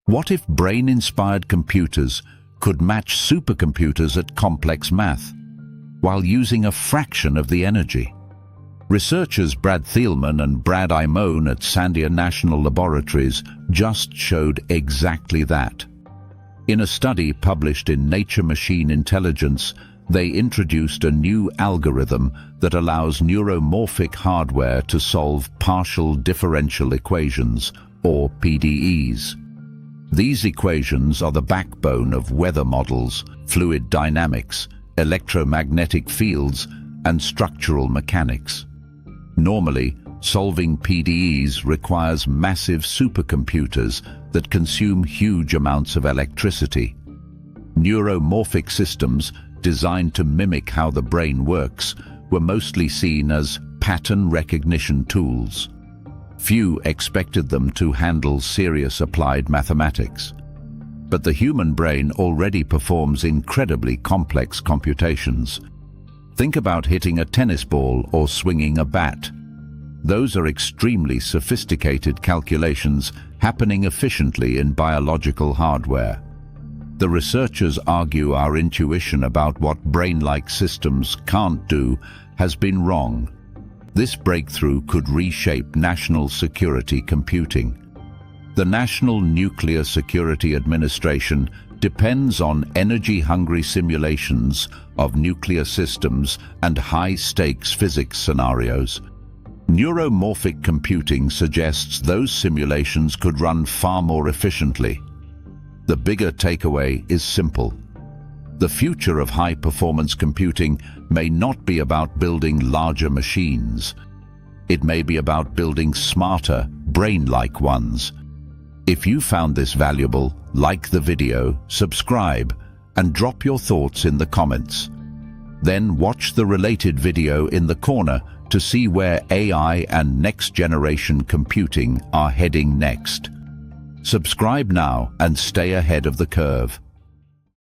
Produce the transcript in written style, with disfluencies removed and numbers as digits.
What if brain-inspired computers could match supercomputers at complex math, while using a fraction of the energy? Researchers Brad Thielman and Brad Imone at Sandia National Laboratories just showed exactly that. In a study published in Nature Machine Intelligence, they introduced a new algorithm that allows neuromorphic hardware to solve partial differential equations, or PDEs. These equations are the backbone of weather models, fluid dynamics, electromagnetic fields, and structural mechanics. Normally, solving PDEs requires massive supercomputers that consume huge amounts of electricity. Neuromorphic systems, designed to mimic how the brain works, were mostly seen as pattern recognition tools. Few expected them to handle serious applied mathematics. But the human brain already performs incredibly complex computations. Think about hitting a tennis ball or swinging a bat. Those are extremely sophisticated calculations happening efficiently in biological hardware. The researchers argue our intuition about what brain-like systems can't do has been wrong. This breakthrough could reshape national security computing. The National Nuclear Security Administration depends on energy-hungry simulations of nuclear systems and high-stakes physics scenarios. Neuromorphic computing suggests those simulations could run far more efficiently. The bigger takeaway is simple. The future of high-performance computing may not be about building larger machines. It may be about building smarter, brain-like ones. If you found this valuable, like the video, subscribe, and drop your thoughts in the comments. Then watch the related video in the corner to see where AI and next-generation computing are heading next. Subscribe now and stay ahead of the curve.